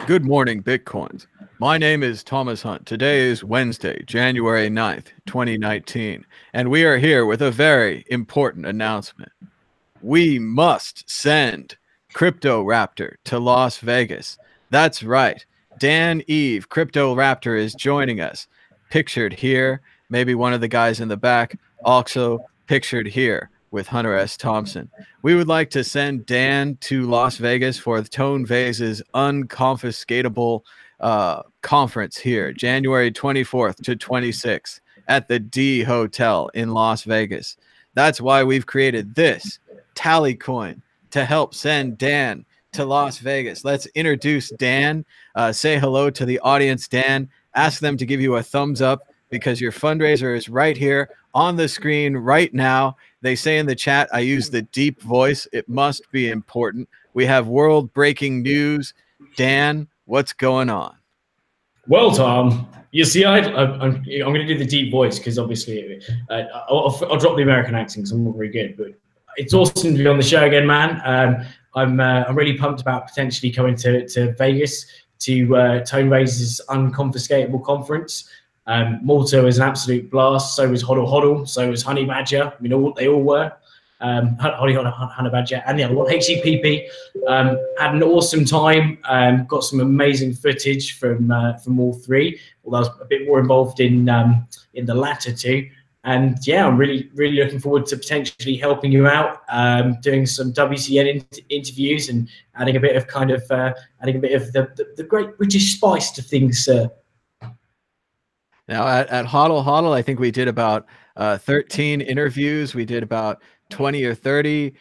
Good morning, Bitcoins. My name is Thomas Hunt. Today is Wednesday, January 9th, 2019, and we are here with a very important announcement. We must send CryptoRaptor to Las Vegas. That's right. Dan Eve, CryptoRaptor, is joining us. Pictured here, maybe one of the guys in the back, also pictured here with Hunter S. Thompson. We would like to send Dan to Las Vegas for Tone Vase's unconfiscatable conference here, January 24th to 26th at the D Hotel in Las Vegas. That's why we've created this tally coin to help send Dan to Las Vegas. Let's introduce Dan. Say hello to the audience, Dan. Ask them to give you a thumbs up because your fundraiser is right here on the screen right now. They say in the chat, I use the deep voice. It must be important. We have world breaking news. Dan, what's going on? Well, Tom, you see, I'm going to do the deep voice because obviously I'll drop the American accent because I'm not very good. But it's awesome to be on the show again, man. I'm really pumped about potentially coming to Vegas to Tone Vase's Unconfiscatable Conference. Malta was an absolute blast. So was Hodl Hodl. So was Honey Badger. I mean, they all were. Honey Badger and the other one, HCPP. Had an awesome time. Got some amazing footage from all three. Although I was a bit more involved in the latter two. And yeah, I'm really looking forward to potentially helping you out, doing some WCN interviews and adding a bit of the great British spice to things, sir. Now at Hodl Hodl, I think we did about 13 interviews. We did about 20 or 30.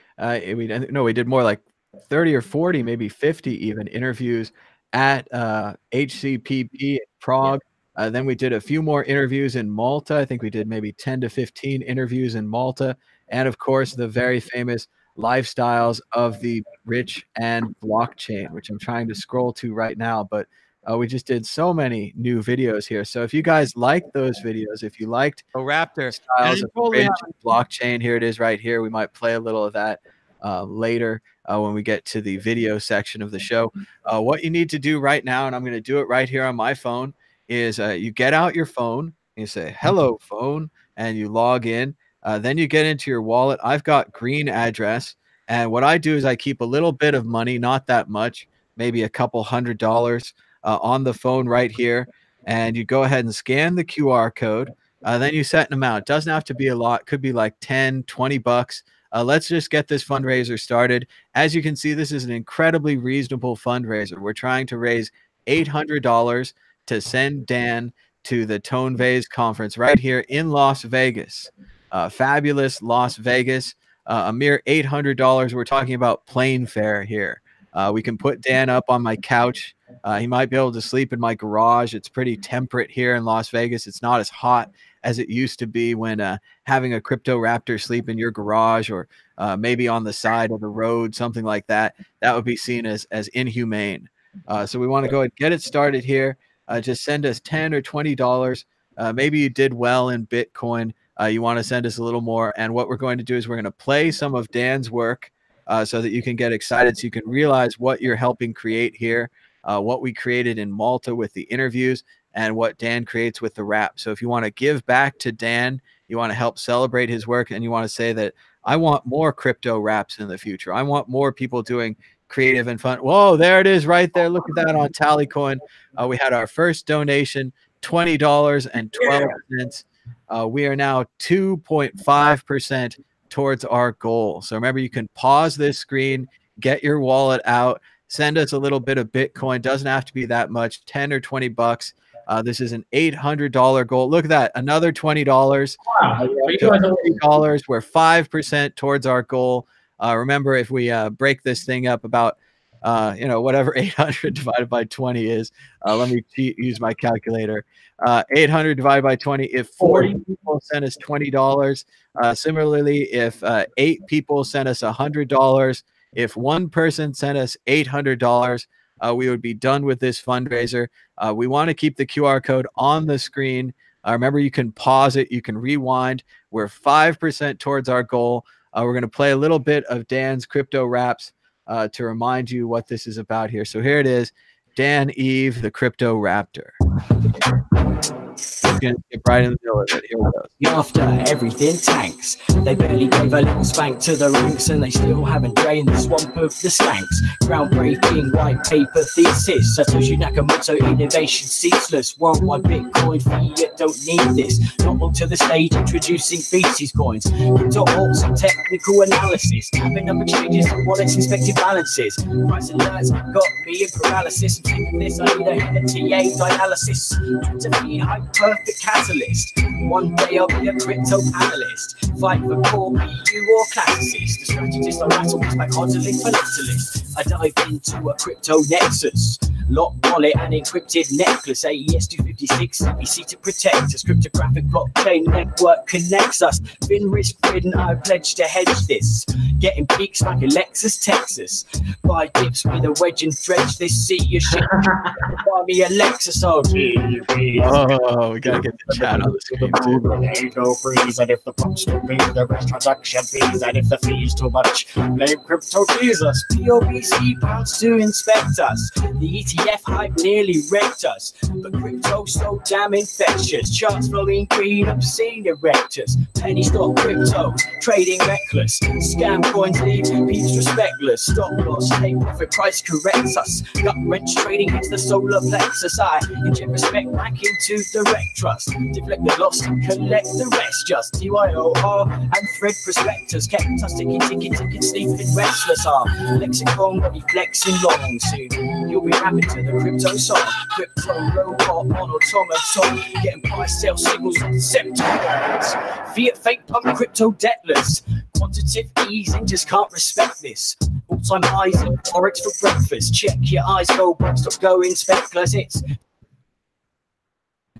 We did more like 30 or 40, maybe 50 even interviews at HCPP in Prague. Then we did a few more interviews in Malta. I think we did maybe 10 to 15 interviews in Malta. And of course, the very famous lifestyles of the rich and blockchain, which I'm trying to scroll to right now. But we just did so many new videos here. So if you guys liked those videos, if you liked Raptor styles of rich and blockchain, here it is right here. We might play a little of that later when we get to the video section of the show. What you need to do right now, and I'm going to do it right here on my phone, is you get out your phone and you say, hello, phone, and you log in. Then you get into your wallet. I've got green address. And what I do is I keep a little bit of money, not that much, maybe a couple $100 on the phone right here. And you go ahead and scan the QR code. Then you set an amount. It doesn't have to be a lot. It could be like 10, 20 bucks. Let's just get this fundraiser started. As you can see, this is an incredibly reasonable fundraiser. We're trying to raise $800 to send Dan to the Tone Vase conference right here in Las Vegas. Fabulous Las Vegas. A mere $800. We're talking about plane fare here. We can put Dan up on my couch. He might be able to sleep in my garage. It's pretty temperate here in Las Vegas. It's not as hot as it used to be when having a CryptoRaptor sleep in your garage or maybe on the side of the road, something like that. That would be seen as inhumane. So we want to go ahead and get it started here. Just send us $10 or $20. Maybe you did well in Bitcoin. You want to send us a little more. And what we're going to do is we're going to play some of Dan's work so that you can get excited, so you can realize what you're helping create here, what we created in Malta with the interviews, and what Dan creates with the rap. So if you want to give back to Dan, you want to help celebrate his work, and you want to say that I want more crypto raps in the future. I want more people doing creative and fun. Whoa, there it is right there. Look at that on Tallycoin. We had our first donation, $20.12. We are now 2.5% towards our goal. So remember, you can pause this screen, get your wallet out, send us a little bit of Bitcoin. Doesn't have to be that much, 10 or 20 bucks. This is an $800 goal. Look at that, another $20. Wow. $20. We're 5% towards our goal. Remember, if we break this thing up about, whatever 800 divided by 20 is, let me use my calculator. 800 divided by 20. If 40 people send us $20, similarly, if 8 people send us $100, if one person sent us $800, we would be done with this fundraiser. We want to keep the QR code on the screen. Remember, you can pause it. You can rewind. We're 5% towards our goal. We're going to play a little bit of Dan's crypto raps to remind you what this is about here. So here it is. Dan Eve, the CryptoRaptor. Gonna get right in the middle of it. Here we go. After everything tanks, they barely gave a little spank to the ranks, and they still haven't drained the swamp of the skanks. Groundbreaking white paper thesis, Satoshi Nakamoto innovation ceaseless. Want my Bitcoin fiat, don't need this. Not long to the stage, introducing feces coins. Crypto alts and technical analysis, tapping up exchanges and wallets, inspecting balances. Price alerts got me in paralysis. I'm taking this, I need a hit of TA dialysis. To be hype perfect catalyst. One day I'll be a crypto analyst. Fight for core BU or classicist. The strategist I rattle is my constantly philatelist. I dive into a crypto nexus. Lock wallet and encrypted necklace. AES 256 CBC to protect us. Cryptographic blockchain network connects us. Been risk ridden, I pledge to hedge this. Getting peaks like Alexis, Texas. Buy dips with a wedge and dredge this. See your shit. Buy me a Lexus. Oh, we gotta get the chat on the screen too. Go freeze, and if the pump's too big, the rest transaction fees, and if the fee's too much, blame crypto Jesus. POBC pounds to inspect us. The ETF hype nearly wrecked us, but crypto so damn infectious. Charts flowing green, obscene erectors. Penny stock cryptos, trading reckless. Scam coins leave peeps respectless. Stop loss, take profit, price corrects us. Gut wrench trading hits the solar plexus. I inject respect back into direct trust. Deflect the loss, collect the rest. Just TYOR and thread prospectors kept us ticking, sleeping restless. Our lexicon will be flexing long soon. You'll be rapping to the crypto song. Crypto robot monotomaton, getting price sale signals on septons. Fiat fake pump crypto debtless. Quantitative easing just can't respect this. All-time highs in Forex for breakfast. Check your eyes, go back, stop going speckless. It's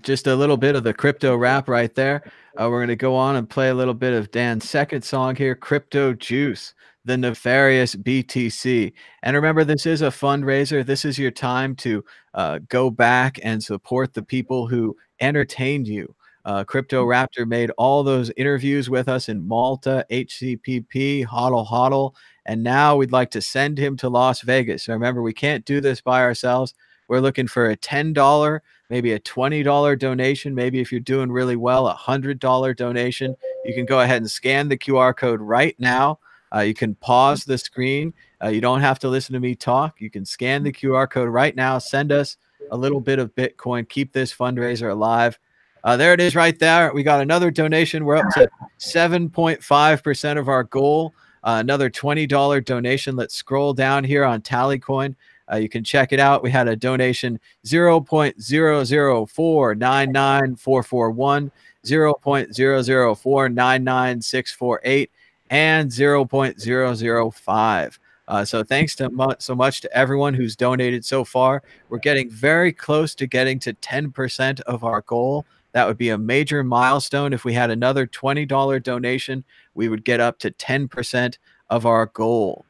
just a little bit of the crypto rap right there. We're going to go on and play a little bit of Dan's second song here, Crypto Juice, the nefarious BTC. And remember, this is a fundraiser. This is your time to go back and support the people who entertained you. CryptoRaptor made all those interviews with us in Malta, HCPP, Hodl Hodl, and now we'd like to send him to Las Vegas. So remember, we can't do this by ourselves. We're looking for a $10, maybe a $20 donation. Maybe if you're doing really well, a $100 donation. You can go ahead and scan the QR code right now. You can pause the screen. You don't have to listen to me talk. You can scan the QR code right now. Send us a little bit of Bitcoin. Keep this fundraiser alive. There it is right there. We got another donation. We're up to 7.5% of our goal. Another $20 donation. Let's scroll down here on Tallycoin. You can check it out. We had a donation 0.004994441, 0.004996648, and 0.005. So thanks so much to everyone who's donated so far. We're getting very close to getting to 10% of our goal. That would be a major milestone. If we had another $20 donation, we would get up to 10% of our goal.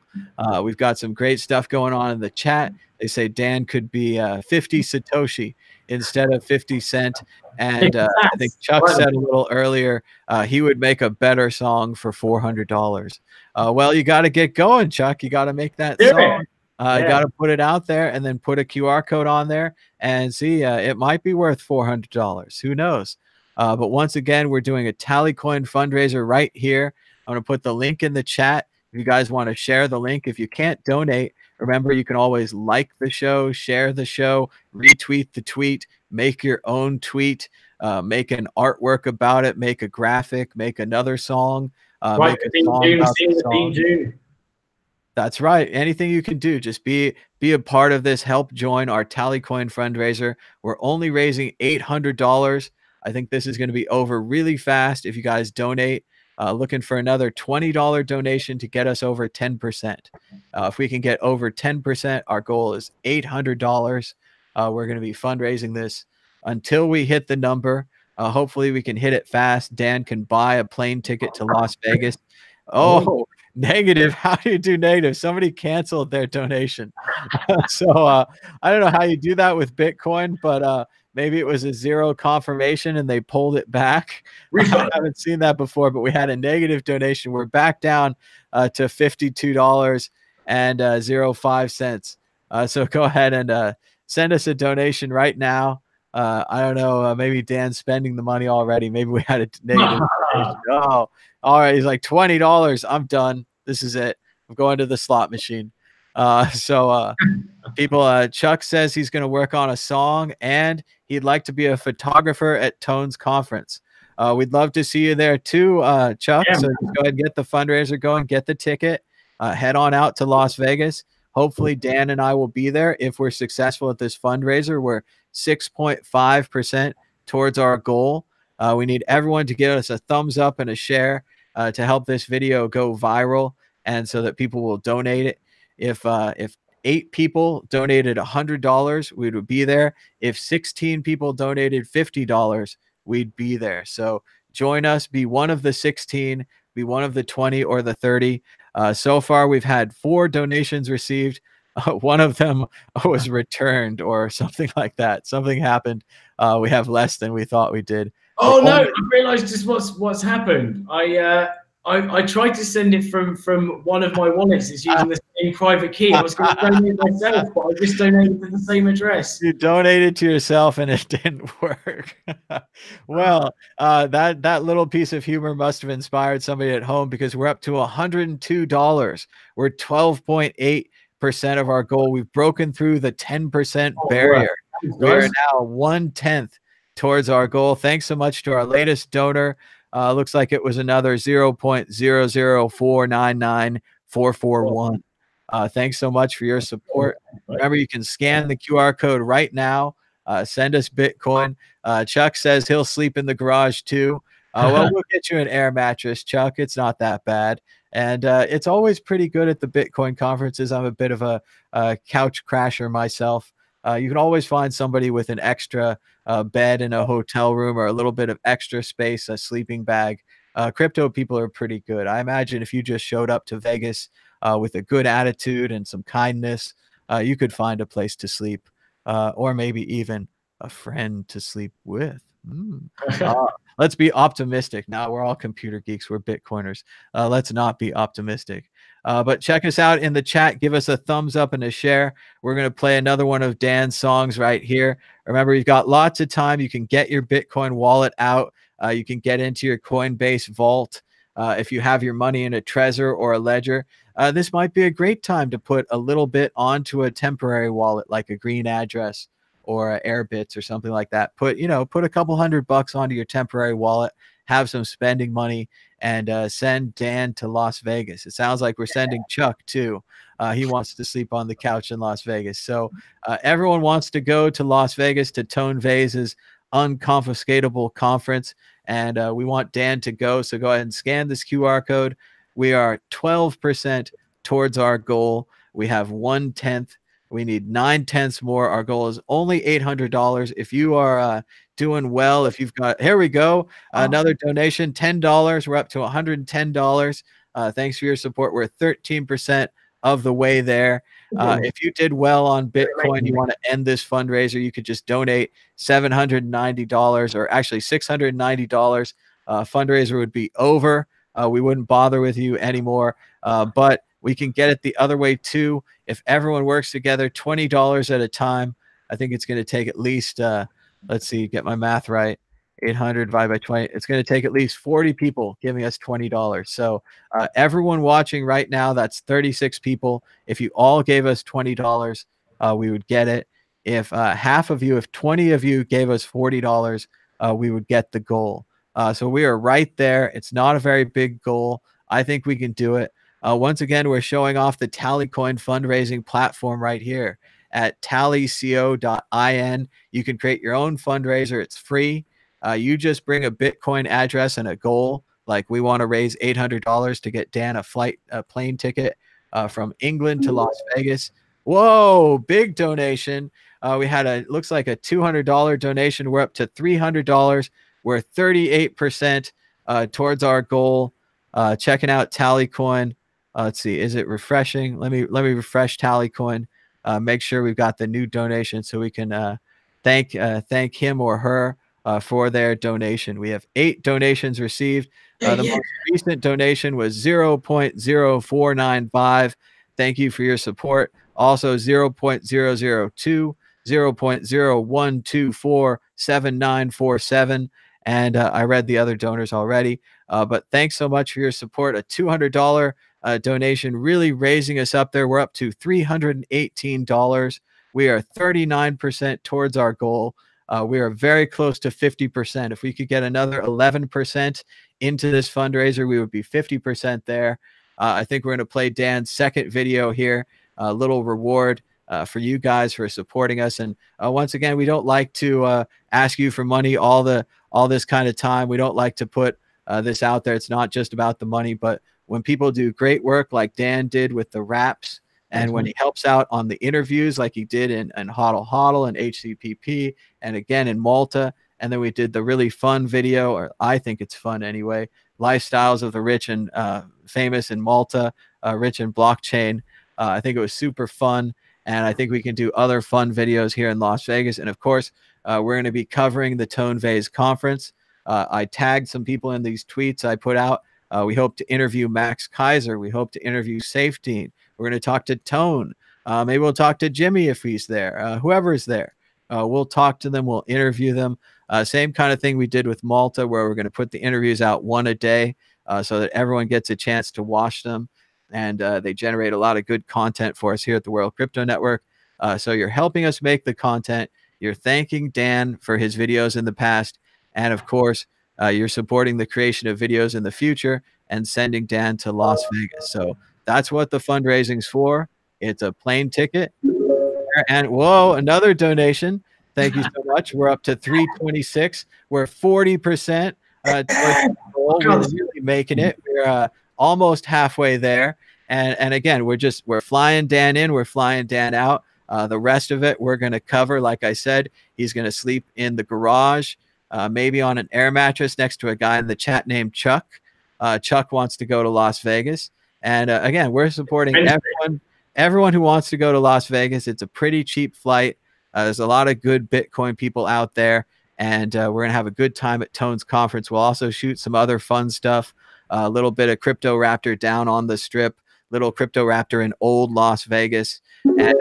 We've got some great stuff going on in the chat. They say Dan could be 50 Satoshi instead of 50 Cent. And I think Chuck said a little earlier, he would make a better song for $400. Well, you got to get going, Chuck. You got to make that song. You got to put it out there and then put a QR code on there and see, it might be worth $400. Who knows? But once again, we're doing a Tallycoin fundraiser right here. I'm going to put the link in the chat. If you guys want to share the link, if you can't donate, remember, you can always like the show, share the show, retweet the tweet, make your own tweet, make an artwork about it, make a graphic, make another song, make a song about the song. That's right. Anything you can do, just be a part of this. Help join our Tallycoin fundraiser. We're only raising $800. I think this is going to be over really fast if you guys donate. Looking for another $20 donation to get us over 10%. If we can get over 10%, our goal is $800. We're going to be fundraising this until we hit the number. Hopefully we can hit it fast. Dan can buy a plane ticket to Las Vegas. Oh, negative. How do you do negative? Somebody canceled their donation. So I don't know how you do that with Bitcoin, but maybe it was a zero confirmation and they pulled it back. I haven't seen that before, but we had a negative donation. We're back down to $52.05. So go ahead and send us a donation right now. I don't know, maybe Dan's spending the money already. Maybe we had a negative donation. Oh, all right. He's like, $20. I'm done. This is it. I'm going to the slot machine. People, Chuck says he's going to work on a song and he'd like to be a photographer at Tone's conference. We'd love to see you there too, Chuck. Yeah, so just go ahead and get the fundraiser going, get the ticket, head on out to Las Vegas. Hopefully Dan and I will be there. If we're successful at this fundraiser, we're 6.5% towards our goal. We need everyone to give us a thumbs up and a share to help this video go viral and so that people will donate it. If 8 people donated $100, we would be there. If 16 people donated $50, we'd be there. So join us, be one of the 16, be one of the 20 or the 30. So far, we've had 4 donations received. One of them was returned or something like that. Something happened. We have less than we thought we did. Oh no! I realized just what's happened. I tried to send it from one of my wallets. It's using the same private key. I was going to donate myself, but I just donated to the same address. You donated to yourself and it didn't work. Well, that little piece of humor must have inspired somebody at home because we're up to $102. We're 12.8% of our goal. We've broken through the 10% barrier. We are now 1/10 towards our goal. Thanks so much to our latest donor. Looks like it was another 0.004994441. Thanks so much for your support. Remember, you can scan the QR code right now. Send us Bitcoin. Chuck says he'll sleep in the garage too. Well, we'll get you an air mattress, Chuck. It's not that bad. And it's always pretty good at the Bitcoin conferences. I'm a bit of a couch crasher myself. You can always find somebody with an extra bed in a hotel room or a little bit of extra space, a sleeping bag. Crypto people are pretty good. I imagine if you just showed up to Vegas with a good attitude and some kindness, you could find a place to sleep or maybe even a friend to sleep with. Let's be optimistic. Now we're all computer geeks. We're Bitcoiners. Let's not be optimistic. But check us out in the chat. Give us a thumbs up and a share. We're going to play another one of Dan's songs right here. Remember, you've got lots of time. You can get your Bitcoin wallet out. You can get into your Coinbase vault. If you have your money in a Trezor or a Ledger, this might be a great time to put a little bit onto a temporary wallet like a green address or Airbits or something like that. Put a couple $100 onto your temporary wallet, have some spending money, and send Dan to Las Vegas. It sounds like we're sending Chuck too. He wants to sleep on the couch in Las Vegas. So everyone wants to go to Las Vegas to Tone Vase's Unconfiscatable Conference, and we want Dan to go. So go ahead and scan this QR code. We are 12% towards our goal. We have 1/10. We need 9/10 more. Our goal is only $800. If you are doing well, if you've got, here we go, another donation, $10. We're up to $110. Thanks for your support. We're 13% of the way there. If you did well on Bitcoin, you want to end this fundraiser, you could just donate $790 or actually $690. Fundraiser would be over. We wouldn't bother with you anymore. But we can get it the other way too. If everyone works together, $20 at a time, I think it's going to take at least, let's see, get my math right, 800 divided by 20. It's going to take at least 40 people giving us $20. So everyone watching right now, that's 36 people. If you all gave us $20, we would get it. If half of you, if 20 of you gave us $40, we would get the goal. So we are right there. It's not a very big goal. I think we can do it. Once again, we're showing off the Tallycoin fundraising platform right here at tallyco.in. You can create your own fundraiser. It's free. You just bring a Bitcoin address and a goal. Like we want to raise $800 to get Dan a plane ticket from England to Las Vegas. Whoa, big donation. We had looks like a $200 donation. We're up to $300. We're 38% towards our goal. Checking out Tallycoin. Let's see, is it refreshing? Let me refresh Tallycoin. Make sure we've got the new donation so we can thank him or her for their donation. We have 8 donations received. The most recent donation was 0.0495. Thank you for your support. Also 0.002, 0.01247947. And I read the other donors already. But thanks so much for your support. A $200 donation, really raising us up there. We're up to $318. We are 39% towards our goal. We are very close to 50%. If we could get another 11% into this fundraiser, we would be 50% there. I think we're going to play Dan's second video here, a little reward for you guys for supporting us. And once again, we don't like to ask you for money all this kind of time. We don't like to put this out there. It's not just about the money, but when people do great work like Dan did with the raps, and when he helps out on the interviews like he did in Hodl Hodl and HCPP, and again in Malta, and then we did the really fun video, or I think it's fun anyway, Lifestyles of the Rich and Famous in Malta, Rich in Blockchain. I think it was super fun, and I think we can do other fun videos here in Las Vegas. And of course, we're going to be covering the Tone Vase conference. I tagged some people in these tweets I put out. We hope to interview Max Kaiser. We hope to interview Safety. We're going to talk to Tone. Maybe we'll talk to Jimmy if he's there. Whoever is there, we'll talk to them. We'll interview them. Same kind of thing we did with Malta, where we're going to put the interviews out one a day so that everyone gets a chance to watch them. And they generate a lot of good content for us here at the World Crypto Network. So you're helping us make the content. You're thanking Dan for his videos in the past. And of course, you're supporting the creation of videos in the future and sending Dan to Las Vegas. So that's what the fundraising's for. It's a plane ticket. And whoa, another donation. Thank you so much. We're up to 326. We're 40% towards the goal. We're really making it. We're almost halfway there. And again, we're flying Dan in, we're flying Dan out. The rest of it we're going to cover. Like I said, he's going to sleep in the garage, maybe on an air mattress next to a guy in the chat named Chuck. Chuck wants to go to Las Vegas. And again, we're supporting everyone who wants to go to Las Vegas. It's a pretty cheap flight. There's a lot of good Bitcoin people out there, and we're going to have a good time at Tone's conference. We'll also shoot some other fun stuff, a little bit of CryptoRaptor down on the Strip, little CryptoRaptor in old Las Vegas. And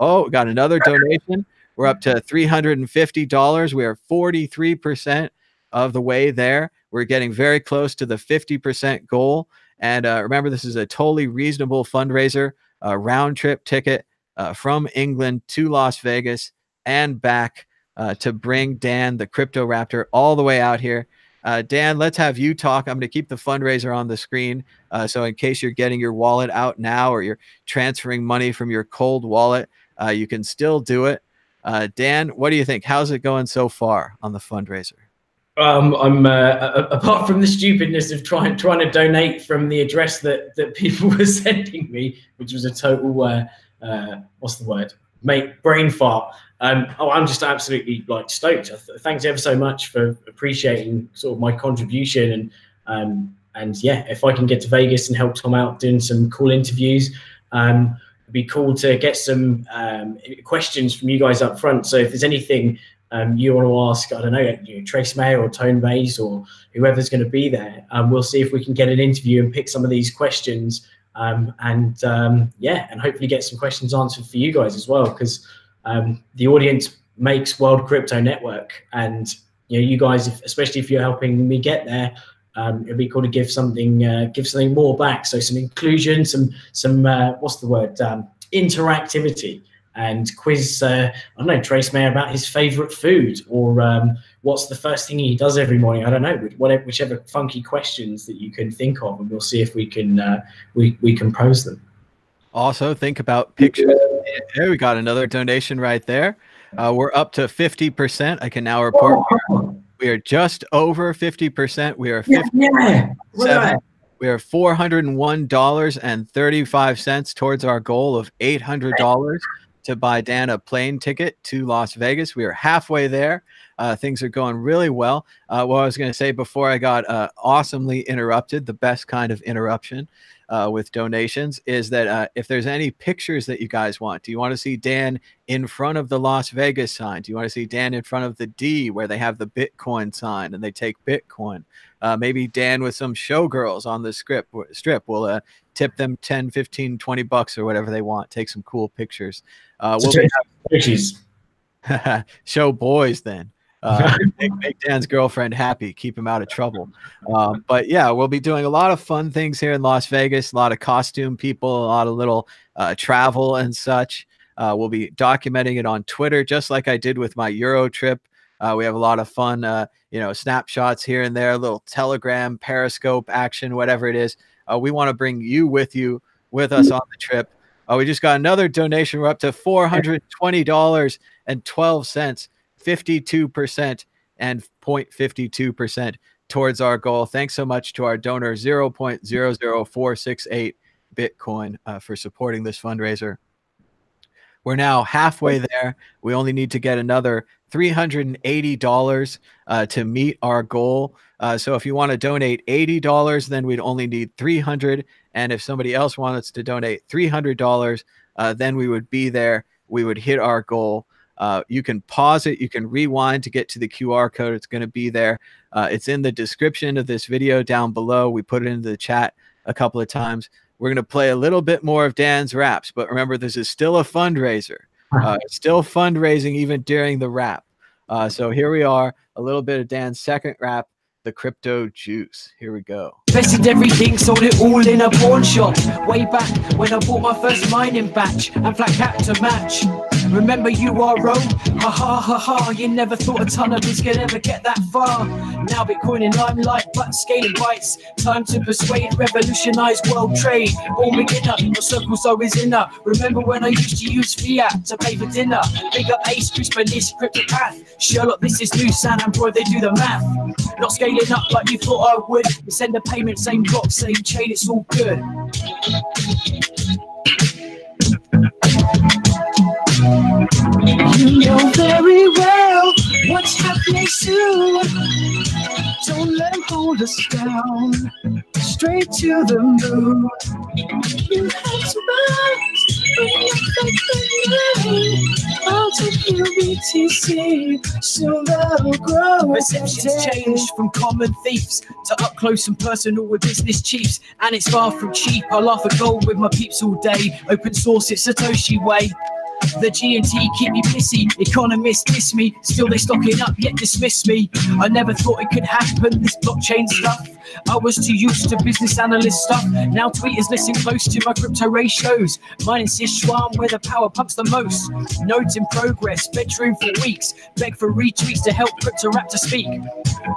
we got another donation. We're up to $350. We are 43% of the way there. We're getting very close to the 50% goal. And remember, this is a totally reasonable fundraiser, a round trip ticket from England to Las Vegas and back to bring Dan, the CryptoRaptor, all the way out here. Dan, let's have you talk. I'm going to keep the fundraiser on the screen. So in case you're getting your wallet out now or you're transferring money from your cold wallet, you can still do it. Dan, what do you think? How's it going so far on the fundraiser? I'm apart from the stupidness of trying to donate from the address that people were sending me, which was a total what's the word, brain fart. I'm just absolutely stoked. Thanks ever so much for appreciating sort of my contribution, and yeah, if I can get to Vegas and help Tom out doing some cool interviews, it'd be cool to get some questions from you guys up front. So if there's anything you want to ask, I don't know, Trace Mayer or Tone Vase or whoever's going to be there, we'll see if we can get an interview and pick some of these questions, and hopefully get some questions answered for you guys as well, because the audience makes World Crypto Network, and you guys, especially if you're helping me get there, it'd be cool to give something more back. So some inclusion, some what's the word, interactivity. And quiz, I don't know, Trace Mayer about his favorite food, or what's the first thing he does every morning. I don't know, whichever funky questions that you can think of, and we'll see if we can we can pose them. Also, think about pictures. There, we got another donation right there. We're up to 50%. I can now report we are just over 50%. We are 50%. We are $401.35 towards our goal of $800 to buy Dan a plane ticket to Las Vegas. We are halfway there. Things are going really well. What I was going to say before I got awesomely interrupted, the best kind of interruption with donations, is that if there's any pictures that you guys want, do you want to see Dan in front of the Las Vegas sign? Do you want to see Dan in front of the D where they have the Bitcoin sign and they take Bitcoin? Maybe Dan with some showgirls on the strip will tip them 10, 15, 20 bucks or whatever they want. Take some cool pictures. Show boys then. Make Dan's girlfriend happy, keep him out of trouble. But yeah, we'll be doing a lot of fun things here in Las Vegas, a lot of costume people, a lot of little travel and such. We'll be documenting it on Twitter, just like I did with my Euro trip. We have a lot of fun, snapshots here and there, a little Telegram, Periscope action, whatever it is. We want to bring you with us on the trip. We just got another donation. We're up to $420.12, 52% and 0.52% towards our goal. Thanks so much to our donor 0.00468 Bitcoin for supporting this fundraiser. We're now halfway there. We only need to get another $380 to meet our goal. So if you want to donate $80, then we'd only need $300. And if somebody else wants to donate $300, then we would be there. We would hit our goal. You can pause it. You can rewind to get to the QR code. It's going to be there. It's in the description of this video down below. We put it into the chat a couple of times. We're going to play a little bit more of Dan's raps, but remember, this is still a fundraiser. Still fundraising even during the rap. So here we are, a little bit of Dan's second rap, The Crypto Juice. Here we go. Invested everything, sold it all in a pawn shop. Way back when I bought my first mining batch and flat cap to match. Remember you are wrong, ha ha ha ha. You never thought a ton of us could ever get that far. Now Bitcoin in limelight, but scaling bites. Time to persuade, revolutionize world trade. Born beginner, your circle's always inner. Remember when I used to use fiat to pay for dinner? Big up Ace, Crispinus, Crypto Path. Sherlock, this is loose, and bro, they do the math. Not scaling up like you thought I would. You send a payment, same block, same chain, it's all good. You know very well what's happening soon. Don't let them hold us down. Straight to the moon. You have smiles, I'll take you BTC, soon that'll grow. Perceptions changed from common thieves to up close and personal with business chiefs, and it's far from cheap. I laugh at gold with my peeps all day. Open source, it's Satoshi way. The G&T keep me pissy, economists diss me, still they stocking up yet dismiss me. I never thought it could happen, this blockchain stuff. I was too used to business analyst stuff. Now tweeters listen close to my crypto ratios. Mine in Sichuan where the power pumps the most. Nodes in progress, bedroom for weeks. Beg for retweets to help CryptoRaptor speak.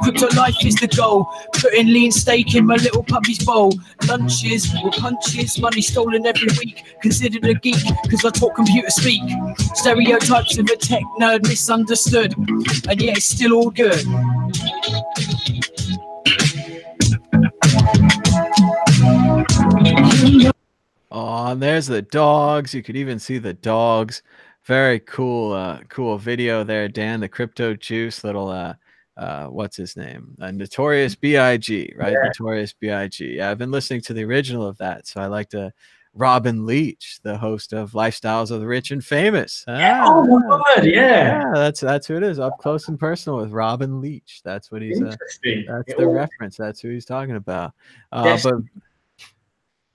Crypto life is the goal. Putting lean steak in my little puppy's bowl. Lunches or punches, money stolen every week. Considered a geek because I talk computer speak. Stereotypes of a tech nerd misunderstood. And yet it's still all good. Oh, and there's the dogs. You could even see the dogs. Very cool, cool video there, Dan. The Crypto Juice, little what's his name? Notorious B.I.G., right? Yeah. Notorious B.I.G. Yeah, I've been listening to the original of that, so I like to. Robin Leach, the host of Lifestyles of the Rich and Famous. Yeah. Oh my God, yeah. That's who it is. Up close and personal with Robin Leach. That's what he's. That's the reference. That's who he's talking about. But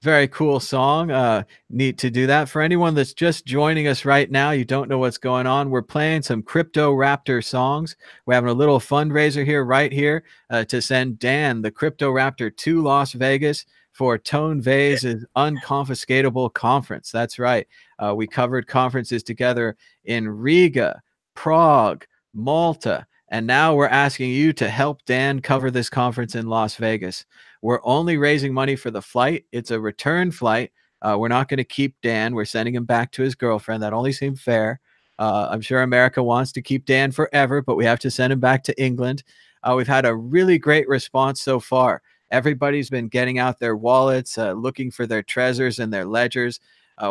very cool song. Neat to do that. For anyone that's just joining us right now, you don't know what's going on. We're playing some CryptoRaptor songs. We're having a little fundraiser here, right here, to send Dan, the CryptoRaptor, to Las Vegas for Tone Vays' Unconfiscatable Conference. That's right. We covered conferences together in Riga, Prague, Malta, and now we're asking you to help Dan cover this conference in Las Vegas. We're only raising money for the flight. It's a return flight. We're not going to keep Dan. We're sending him back to his girlfriend. That only seemed fair. I'm sure America wants to keep Dan forever, but we have to send him back to England. We've had a really great response so far. Everybody's been getting out their wallets, looking for their treasures and their ledgers.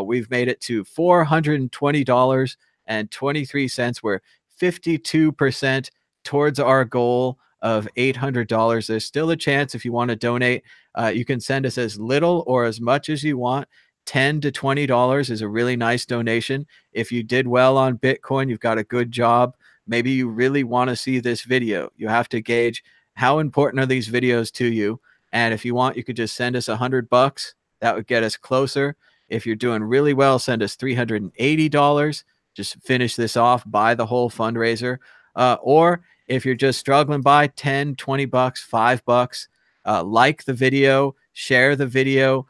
We've made it to $420.23. We're 52% towards our goal of $800. There's still a chance if you want to donate. You can send us as little or as much as you want. $10 to $20 is a really nice donation. If you did well on Bitcoin, you've got a good job. Maybe you really want to see this video. You have to gauge how important are these videos to you. And if you want, you could just send us $100. That would get us closer. If you're doing really well, send us $380. just finish this off, buy the whole fundraiser. Or if you're just struggling, buy 10, 20 bucks, $5, like the video, share the video,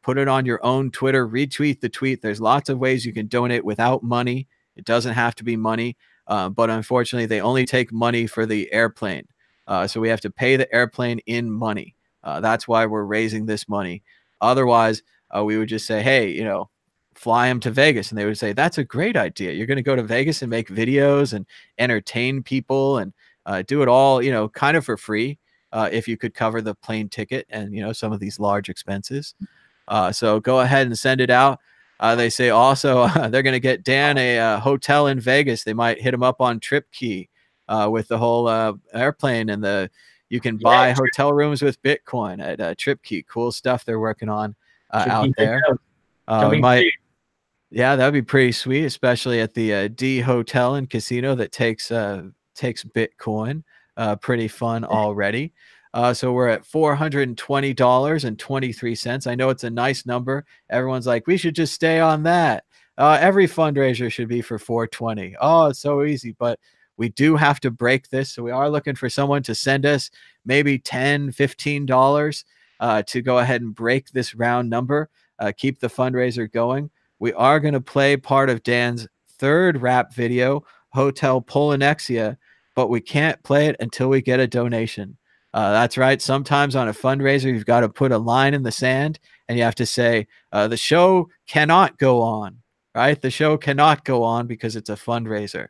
put it on your own Twitter, retweet the tweet. There's lots of ways you can donate without money. It doesn't have to be money, but unfortunately, they only take money for the airplane. So we have to pay the airplane in money. That's why we're raising this money. Otherwise, we would just say, hey, you know, fly them to Vegas. And they would say, that's a great idea. You're going to go to Vegas and make videos and entertain people and do it all, you know, kind of for free. If you could cover the plane ticket and, you know, some of these large expenses. So go ahead and send it out. They say also they're going to get Dan a hotel in Vegas. They might hit him up on TripKey with the whole airplane and you can buy hotel rooms with Bitcoin at TripKey. Cool stuff they're working on out there. Yeah, that'd be pretty sweet, especially at the D Hotel and Casino that takes Bitcoin. Pretty fun already. So we're at $420.23. I know it's a nice number. Everyone's like, we should just stay on that. Every fundraiser should be for $420. Oh, it's so easy, but we do have to break this. So we are looking for someone to send us maybe $10, $15 to go ahead and break this round number, keep the fundraiser going. We are going to play part of Dan's third rap video, Hotel Polynexia, but we can't play it until we get a donation. That's right. Sometimes on a fundraiser, you've got to put a line in the sand and you have to say, the show cannot go on, right? The show cannot go on because it's a fundraiser.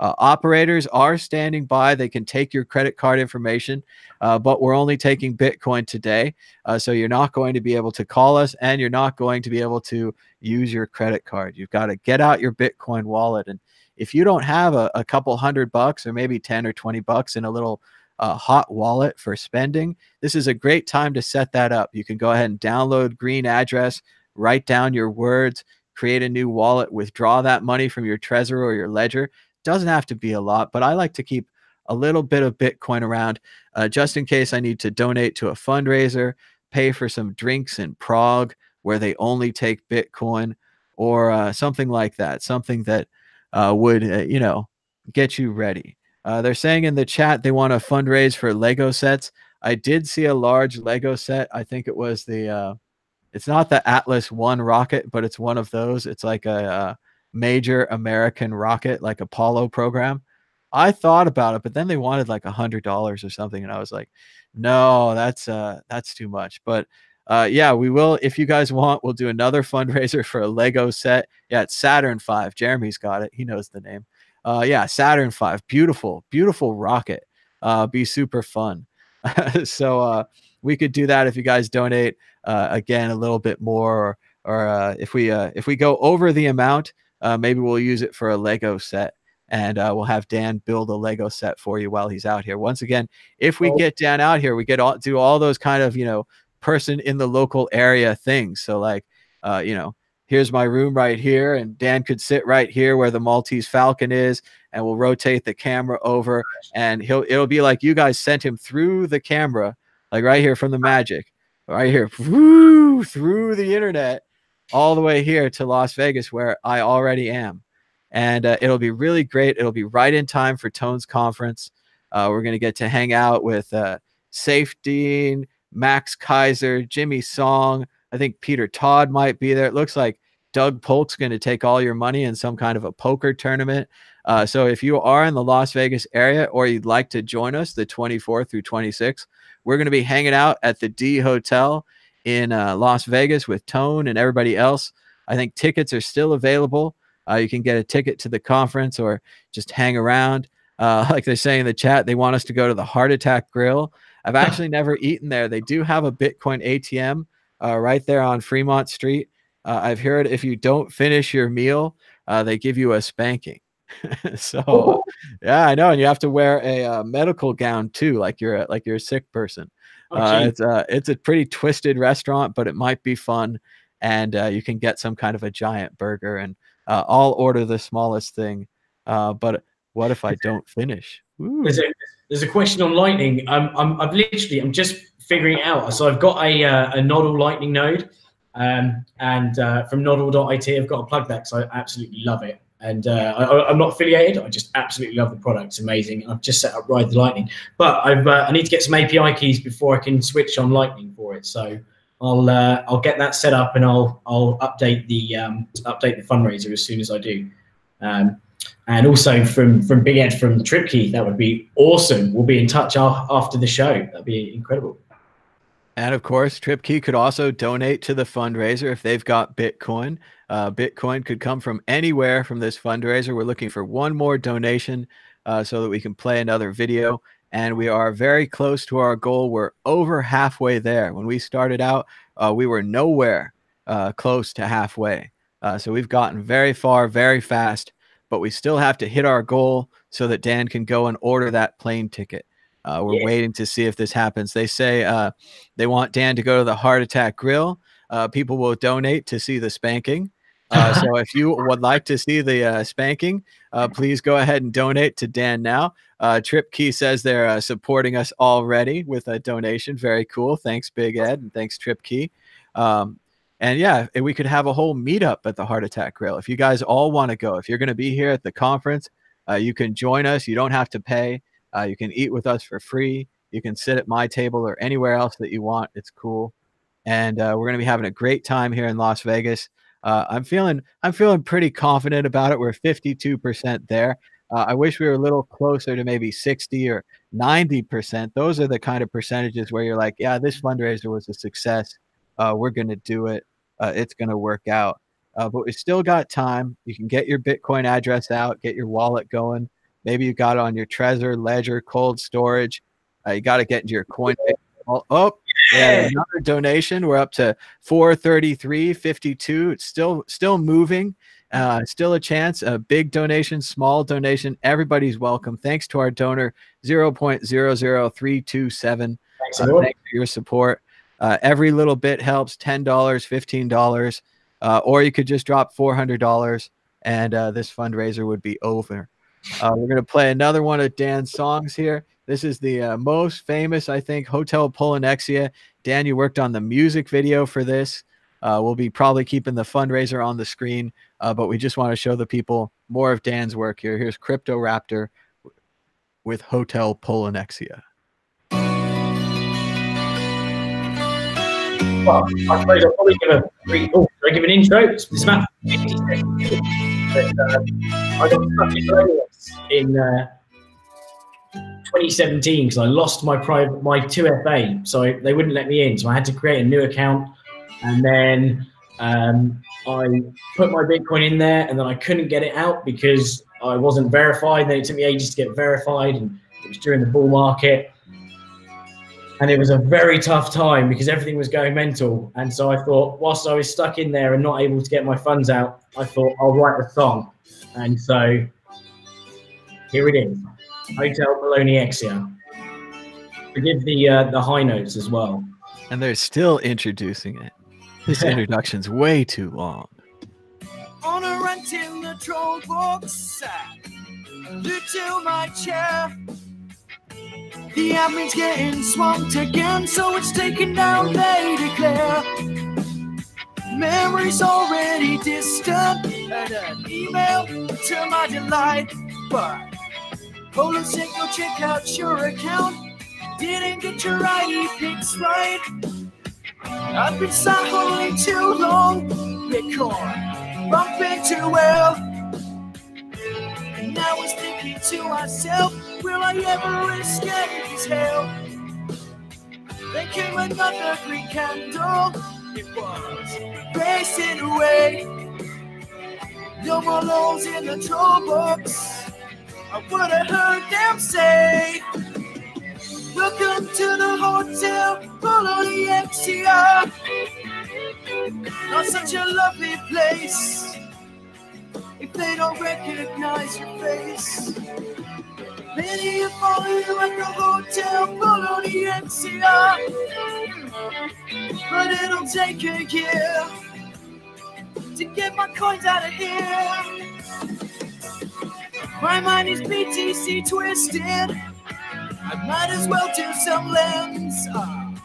Operators are standing by. They can take your credit card information, but we're only taking Bitcoin today. So you're not going to be able to call us and you're not going to be able to use your credit card. You've got to get out your Bitcoin wallet. And if you don't have a couple $100 or maybe 10 or 20 bucks in a little hot wallet for spending, this is a great time to set that up. You can go ahead and download Green Address, write down your words, create a new wallet, withdraw that money from your Trezor or your Ledger. Doesn't have to be a lot, but I like to keep a little bit of Bitcoin around just in case I need to donate to a fundraiser, pay for some drinks in Prague where they only take Bitcoin, or something like that, something that would, you know, get you ready. They're saying in the chat they want to fundraise for Lego sets. I did see a large Lego set. I think it was the, it's not the Atlas 1 rocket, but it's one of those. It's like a major American rocket, like Apollo program. I thought about it, but then they wanted like $100 or something. And I was like, no, that's too much. But yeah, we will, if you guys want, we'll do another fundraiser for a Lego set. Yeah, it's Saturn V. Jeremy's got it. He knows the name. Yeah, Saturn V. Beautiful, beautiful rocket. Be super fun. So we could do that if you guys donate again a little bit more, or if we go over the amount, maybe we'll use it for a Lego set, and we'll have Dan build a Lego set for you while he's out here. Once again, if we get Dan out here, we do all those kind of, you know, person in the local area things. So like, you know, here's my room right here, and Dan could sit right here where the Maltese Falcon is, and we'll rotate the camera over, and it'll be like you guys sent him through the camera, like right here from the Magic, right here, woo, through the internet, all the way here to Las Vegas, where I already am. And it'll be really great. It'll be right in time for Tone's conference. We're going to get to hang out with Safety, Max Kaiser, Jimmy Song. I think Peter Todd might be there. It looks like Doug Polk's going to take all your money in some kind of a poker tournament. So if you are in the Las Vegas area, or you'd like to join us the 24th through 26th, we're going to be hanging out at the D Hotel in Las Vegas with Tone and everybody else. I think tickets are still available. You can get a ticket to the conference or just hang around. Like they're saying in the chat, they want us to go to the Heart Attack Grill. I've actually never eaten there. They do have a Bitcoin ATM right there on Fremont Street. I've heard if you don't finish your meal, they give you a spanking. So yeah, I know. And you have to wear a medical gown too, like you're a sick person. It's a pretty twisted restaurant, but it might be fun. And you can get some kind of a giant burger, and I'll order the smallest thing. But what if I don't finish? There's a question on Lightning. I'm just figuring it out. So I've got a Nodal Lightning node, and from nodal.it, I've got to plug that because I absolutely love it. And I'm not affiliated. I just absolutely love the product. It's amazing. I've just set up Ride the Lightning, but I need to get some API keys before I can switch on Lightning for it. So I'll get that set up, and I'll update the fundraiser as soon as I do. And also from Big Ed from TripKey, that would be awesome. We'll be in touch after the show. That'd be incredible. And of course, TripKey could also donate to the fundraiser if they've got Bitcoin. Bitcoin could come from anywhere from this fundraiser. We're looking for one more donation so that we can play another video. And we are very close to our goal. We're over halfway there. When we started out, we were nowhere close to halfway. So we've gotten very far, very fast, but we still have to hit our goal so that Dan can go and order that plane ticket. We're waiting to see if this happens. They say they want Dan to go to the Heart Attack Grill. People will donate to see the spanking. So if you would like to see the spanking, please go ahead and donate to Dan now. TripKey says they're supporting us already with a donation. Very cool. Thanks, Big Ed, and thanks, TripKey. And yeah, we could have a whole meetup at the Heart Attack Grill. If you guys all want to go, if you're going to be here at the conference, you can join us. You don't have to pay. You can eat with us for free. You can sit at my table or anywhere else that you want. It's cool. And we're going to be having a great time here in Las Vegas. I'm feeling pretty confident about it. We're 52% there. I wish we were a little closer to maybe 60 or 90%. Those are the kind of percentages where you're like, yeah, this fundraiser was a success. We're going to do it. It's going to work out. But we still got time. You can get your Bitcoin address out, get your wallet going. Maybe you got it on your Trezor, Ledger, cold storage. You got to get into your Coinbase. Oh, yeah, another donation. We're up to 433.52. It's still moving. Still a chance. A big donation, small donation. Everybody's welcome. Thanks to our donor 0.00327. Thanks for your support. Every little bit helps. $10, $15, or you could just drop $400, and this fundraiser would be over. We're going to play another one of Dan's songs here. This is the most famous, I think, Hotel Polynexia. Dan, you worked on the music video for this. We'll be probably keeping the fundraiser on the screen, but we just want to show the people more of Dan's work here. Here's CryptoRaptor with Hotel Polynexia. Well, I suppose I'll probably give an intro. It's about 50 seconds. But, I got stuck in 2017 because I lost my 2FA, so they wouldn't let me in. So I had to create a new account, and then I put my Bitcoin in there, and then I couldn't get it out because I wasn't verified. Then it took me ages to get verified, and it was during the bull market. And it was a very tough time because everything was going mental. And so I thought, whilst I was stuck in there and not able to get my funds out, I thought I'll write a song. And so here it is, Hotel Polynexia. Forgive the high notes as well. And they're still introducing it. This introduction's way too long. On a rant in the troll box, look to my chair. The admin's getting swamped again, so it's taken down, they declare. Memory's already distant, and an email to my delight. But Poland said go check out your account, didn't get your ID pics right. I've been silent too long, Bitcoin bumping too well. And now I was thinking to myself, will I ever escape this hell? Then came another green candle, it was racing away. No more loans in the troll box, I would have heard them say, welcome to the Hotel Polynexia. Not such a lovely place if they don't recognize your face. Many have fallen at the Hotel Polynexia, but it'll take a year to get my coins out of here. My mind is BTC twisted, I might as well do some lens. I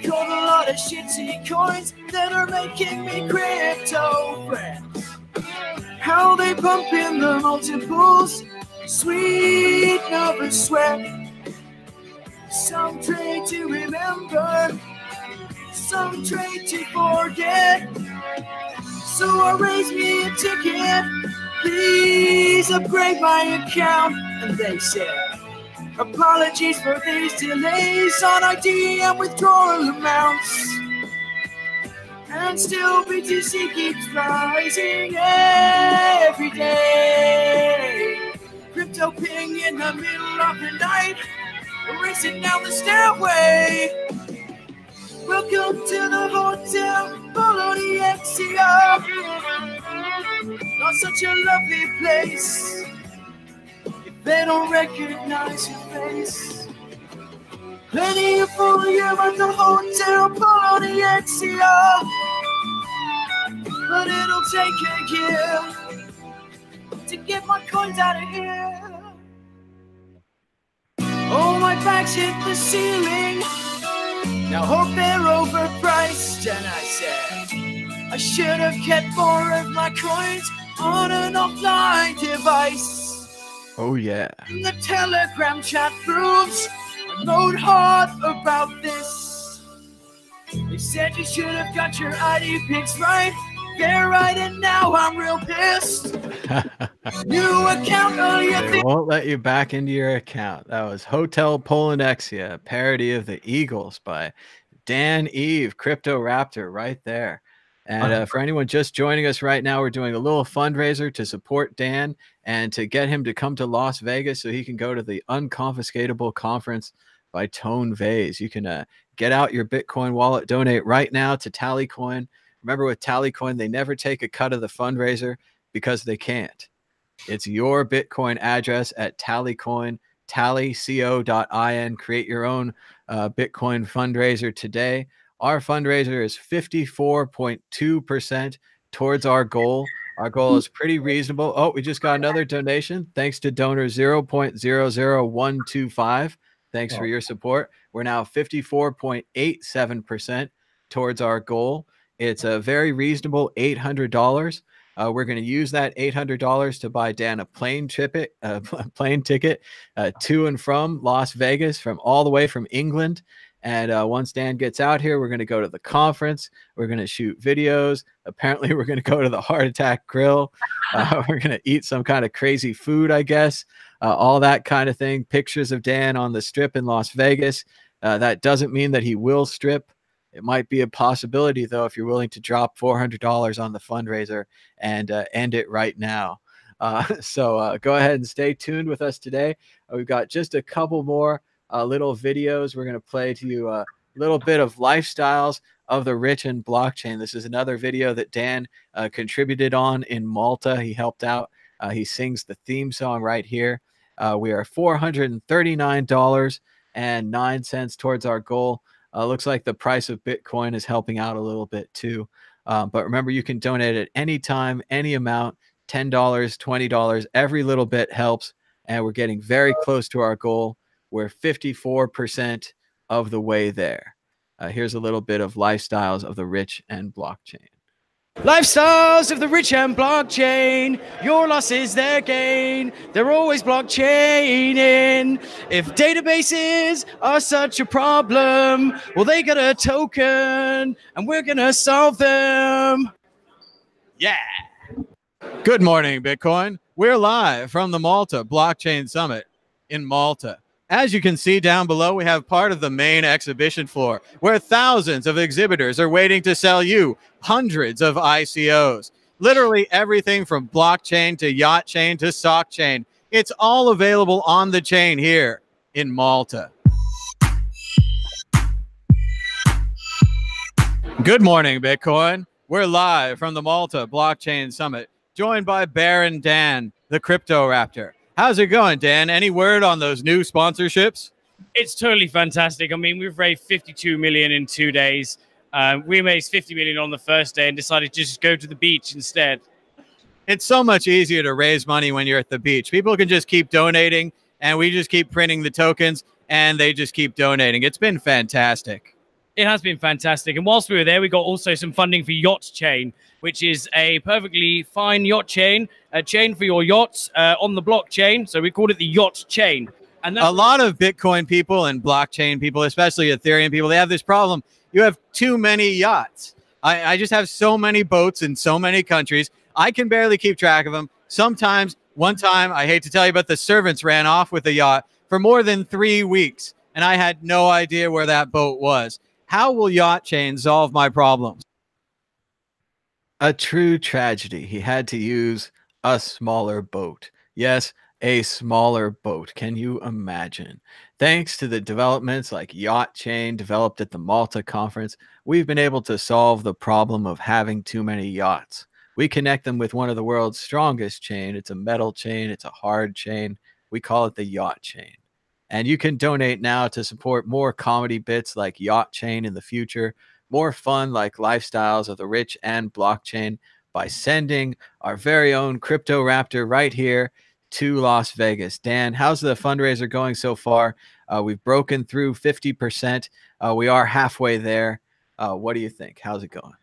caught a lot of shitty coins that are making me crypto friends. how they pump in the multiples, sweet never sweat. Some trade to remember, some trade to forget. So I raise me a ticket, please upgrade my account. And they said, apologies for these delays on ID and withdrawal amounts. And still BTC keeps rising every day. Crypto ping in the middle of the night, racing down the stairway. Welcome to the hotel, follow the XCR. Not such a lovely place if they don't recognize your face. Plenty of volume at the hotel, follow the XCR. But it'll take a year to get my coins out of here. Oh, my bags hit the ceiling. Now hope they're overpriced. And I said, I should have kept more of my coins on an offline device. Oh, yeah. And the Telegram chat proves I'm not hard about this. They said you should have got your ID pics right. They're right, and now I'm real pissed. New account, oh, you They won't let you back into your account. That was Hotel Polynexia, a parody of the Eagles by Dan Eve, CryptoRaptor, right there. And for anyone just joining us right now, we're doing a little fundraiser to support Dan and to get him to come to Las Vegas so he can go to the Unconfiscatable Conference by Tone Vase. You can get out your Bitcoin wallet, donate right now to Tallycoin. Remember, with Tallycoin, they never take a cut of the fundraiser because they can't. It's your Bitcoin address at Tallycoin, tallyco.in. Create your own Bitcoin fundraiser today. Our fundraiser is 54.2% towards our goal. Our goal is pretty reasonable. Oh, we just got another donation. Thanks to donor 0.00125. Thanks for your support. We're now 54.87% towards our goal. It's a very reasonable $800. We're going to use that $800 to buy Dan a plane ticket to and from Las Vegas, from all the way from England. And once Dan gets out here, we're going to go to the conference. We're going to shoot videos. Apparently, we're going to go to the Heart Attack Grill. We're going to eat some kind of crazy food, I guess. All that kind of thing. Pictures of Dan on the strip in Las Vegas. That doesn't mean that he will strip. It might be a possibility, though, if you're willing to drop $400 on the fundraiser and end it right now. So go ahead and stay tuned with us today. We've got just a couple more little videos. We're going to play to you a little bit of lifestyles of the rich and blockchain. This is another video that Dan contributed on in Malta. He helped out. He sings the theme song right here. We are $439.09 towards our goal. Looks like the price of Bitcoin is helping out a little bit too. But remember, you can donate at any time, any amount, $10, $20. Every little bit helps. And we're getting very close to our goal. We're 54% of the way there. Here's a little bit of lifestyles of the rich and blockchain. Lifestyles of the rich and blockchain. Your loss is their gain. They're always blockchaining. If databases are such a problem, well, they got a token and we're gonna solve them. Yeah. Good morning, Bitcoin. We're live from the Malta Blockchain Summit in Malta. As you can see down below, we have part of the main exhibition floor where thousands of exhibitors are waiting to sell you hundreds of ICOs. Literally everything from blockchain to yacht chain to sock chain. It's all available on the chain here in Malta. Good morning, Bitcoin. We're live from the Malta Blockchain Summit, joined by Baron Dan, the CryptoRaptor. How's it going, Dan? Any word on those new sponsorships? It's totally fantastic. I mean, we've raised 52 million in 2 days. We raised 50 million on the first day and decided to just go to the beach instead. It's so much easier to raise money when you're at the beach. People can just keep donating, and we just keep printing the tokens, and they just keep donating. It's been fantastic. It has been fantastic. And whilst we were there, we got also some funding for Yacht Chain, which is a perfectly fine yacht chain chain for your yachts on the blockchain. So we called it the yacht chain. And that's a lot of Bitcoin people and blockchain people, especially Ethereum people, they have this problem. You have too many yachts. I just have so many boats in so many countries. I can barely keep track of them. Sometimes, one time, I hate to tell you, but the servants ran off with a yacht for more than 3 weeks, and I had no idea where that boat was. How will yacht chain solve my problems? A true tragedy. He had to use a smaller boat. Yes, a smaller boat. Can you imagine? Thanks to the developments like Yacht Chain developed at the Malta conference, we've been able to solve the problem of having too many yachts. We connect them with one of the world's strongest chain. It's a metal chain. It's a hard chain. We call it the Yacht Chain. And you can donate now to support more comedy bits like Yacht Chain in the future, more fun like Lifestyles of the Rich and Blockchain by sending our very own CryptoRaptor right here to Las Vegas. Dan, how's the fundraiser going so far? We've broken through 50%. We are halfway there. What do you think? How's it going?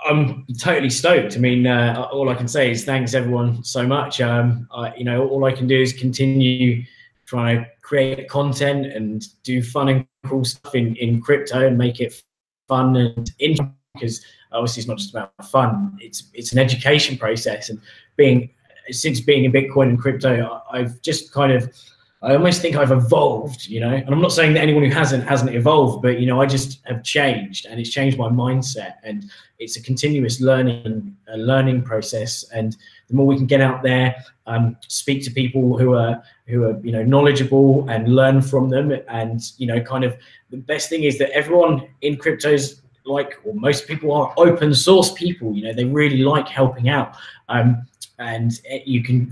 I'm totally stoked. I mean, all I can say is thanks everyone so much. You know, all I can do is continue trying to create content and do fun and cool stuff in crypto and make it fun and interesting, because obviously it's not just about fun. It's an education process, and since being in Bitcoin and crypto, I've just I almost think I've evolved, you know, and I'm not saying that anyone who hasn't evolved, but, you know, I just have changed, and it's changed my mindset, and it's a continuous learning process. And the more we can get out there, speak to people who are, you know, knowledgeable and learn from them. And, you know, kind of the best thing is that everyone in cryptos, like, or most people are open source people, you know, they really like helping out. And you can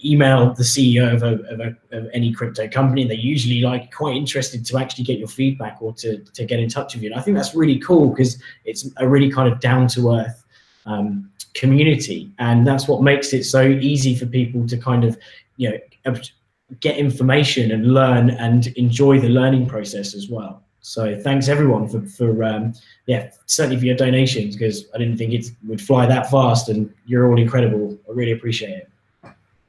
email the CEO of any crypto company. They're usually quite interested to actually get your feedback or to get in touch with you. And I think that's really cool, because it's a really kind of down to earth community, and that's what makes it so easy for people to kind of, you know, get information and learn and enjoy the learning process as well. So thanks everyone for yeah, certainly for your donations, because I didn't think it would fly that fast, and you're all incredible. I really appreciate it.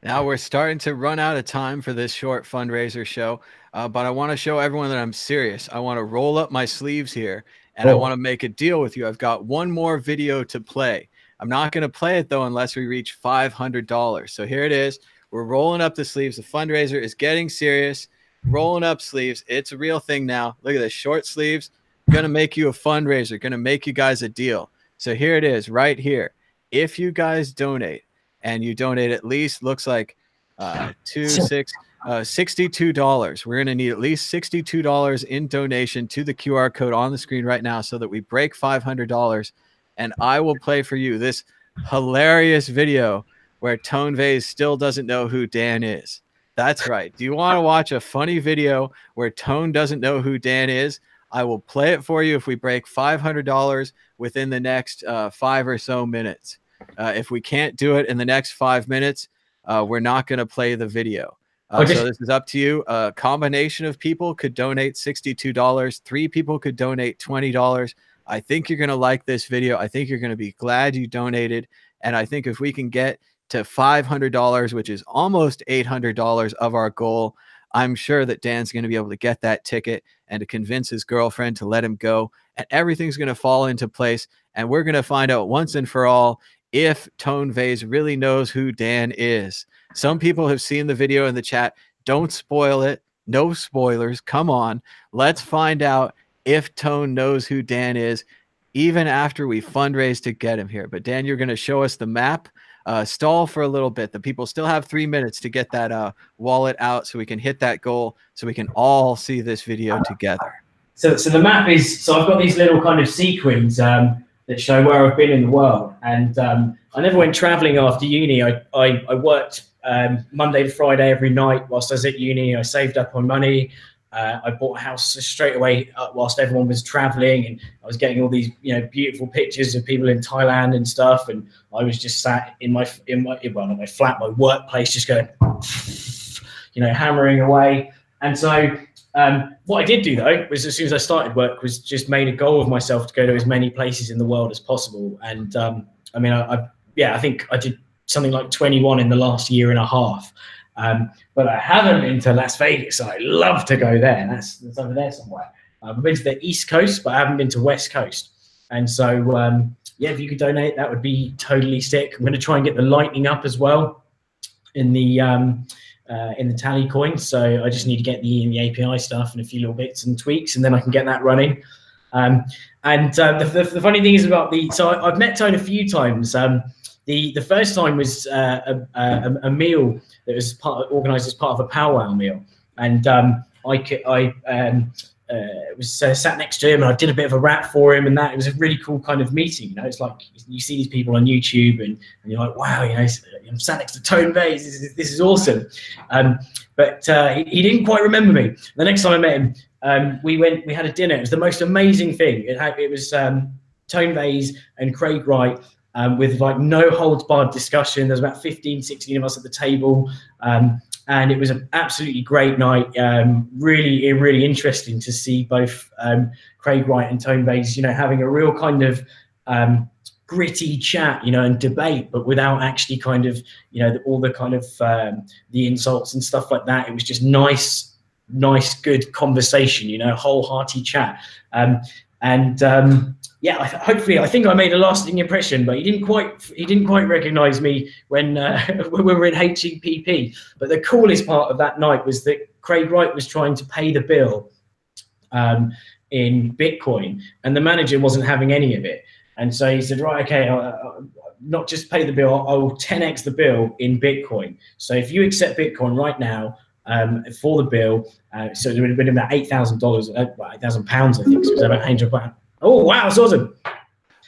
Now we're starting to run out of time for this short fundraiser show, but I want to show everyone that I'm serious. I want to roll up my sleeves here, and I want to make a deal with you. I've got one more video to play. I'm not going to play it, though, unless we reach $500. So here it is. We're rolling up the sleeves. The fundraiser is getting serious. Rolling up sleeves. It's a real thing now. Look at this, short sleeves. Gonna make you a fundraiser. Gonna make you guys a deal. So here it is right here. If you guys donate, and you donate at least, looks like $62. We're gonna need at least $62 in donation to the QR code on the screen right now, so that we break $500, and I will play for you this hilarious video where Tone Vase still doesn't know who Dan is. That's right. Do you want to watch a funny video where Tone doesn't know who Dan is? I will play it for you if we break $500 within the next 5 or so minutes. If we can't do it in the next 5 minutes, we're not going to play the video. So this is up to you. A combination of people could donate $62. 3 people could donate $20. I think you're going to like this video. I think you're going to be glad you donated. And I think if we can get to $500, which is almost $800 of our goal, I'm sure that Dan's going to be able to get that ticket and to convince his girlfriend to let him go, and everything's going to fall into place. And we're going to find out once and for all if Tone Vase really knows who Dan is. Some people have seen the video in the chat. Don't spoil it. No spoilers. Come on. Let's find out if Tone knows who Dan is, even after we fundraise to get him here. But Dan, you're going to show us the map. Stall for a little bit. The people still have 3 minutes to get that wallet out, so we can hit that goal, so we can all see this video together. So the map is, so I've got these little kind of sequins that show where I've been in the world. And I never went traveling after uni. I worked Monday to Friday every night whilst I was at uni. I saved up on money. I bought a house straight away whilst everyone was traveling, and I was getting all these, you know, beautiful pictures of people in Thailand and stuff. And I was just sat in my well, not my flat, my workplace, just going, you know, hammering away. And so what I did do, though, was as soon as I started work, was just made a goal of myself to go to as many places in the world as possible. And I mean, I think I did something like 21 in the last year and a half. But I haven't been to Las Vegas, so I'd love to go there. That's over there somewhere. I've been to the East Coast, but I haven't been to West Coast. And so, yeah, if you could donate, that would be totally sick. I'm going to try and get the lightning up as well in the tally coin. So I just need to get the API stuff and a few little bits and tweaks, and then I can get that running. The funny thing is about so I've met Tone a few times. The first time was a meal that was organized as part of a powwow meal, and I was sat next to him, and I did a bit of a rap for him, and it was a really cool kind of meeting. You know, it's like you see these people on YouTube, and you're like, wow, you know, I'm sat next to Tone Vays. This is awesome. But he didn't quite remember me. The next time I met him, we had a dinner. It was the most amazing thing. It was Tone Vays and Craig Wright, with like no holds barred discussion. There's about 15, 16 of us at the table. And it was an absolutely great night. Really interesting to see both Craig Wright and Tone Vays, you know, having a real kind of gritty chat, you know, and debate, but without actually kind of, you know, all the kind of the insults and stuff like that. It was just nice, good conversation, you know, wholehearted chat. Yeah, I think I made a lasting impression, but he didn't quite recognize me when we were in HEPP. But the coolest part of that night was that Craig Wright was trying to pay the bill in Bitcoin, and the manager wasn't having any of it. And so he said, right, okay, I'll not just pay the bill, I will 10x the bill in Bitcoin. So if you accept Bitcoin right now for the bill, so it would have been about $8,000, £8,000, I think. So it was about £100. Oh, wow, that's awesome.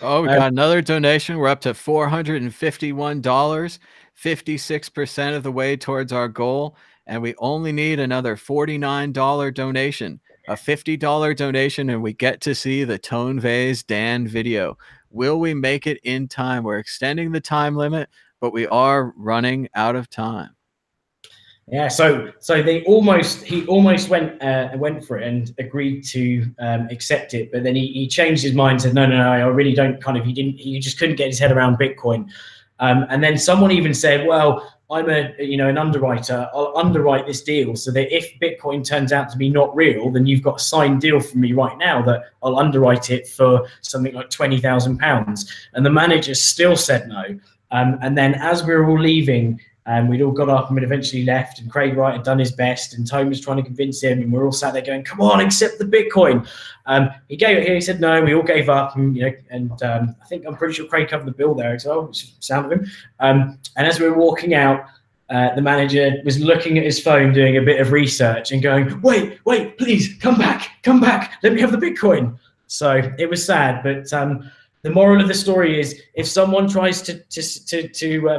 Oh, we got another donation. We're up to $451, 56% of the way towards our goal. And we only need another $49 donation, a $50 donation, and we get to see the Tone Vays Dan video. Will we make it in time? We're extending the time limit, but we are running out of time. Yeah, so he almost went for it and agreed to accept it, but then he changed his mind and said, no, I really don't he just couldn't get his head around Bitcoin. And then someone even said, well, I'm an underwriter, I'll underwrite this deal so that if Bitcoin turns out to be not real, then you've got a signed deal from me right now that I'll underwrite it for something like £20,000. And the manager still said no. And then as we were all leaving, we'd all got up and we'd eventually left, and Craig Wright had done his best, and Tone was trying to convince him, and we're all sat there going, come on, accept the Bitcoin. He gave it here, he said no, we all gave up, and, you know, and I'm pretty sure Craig covered the bill there as well, which is the sound of him. And as we were walking out, the manager was looking at his phone, doing a bit of research and going, wait, please, come back, let me have the Bitcoin. So it was sad, but the moral of the story is, if someone tries to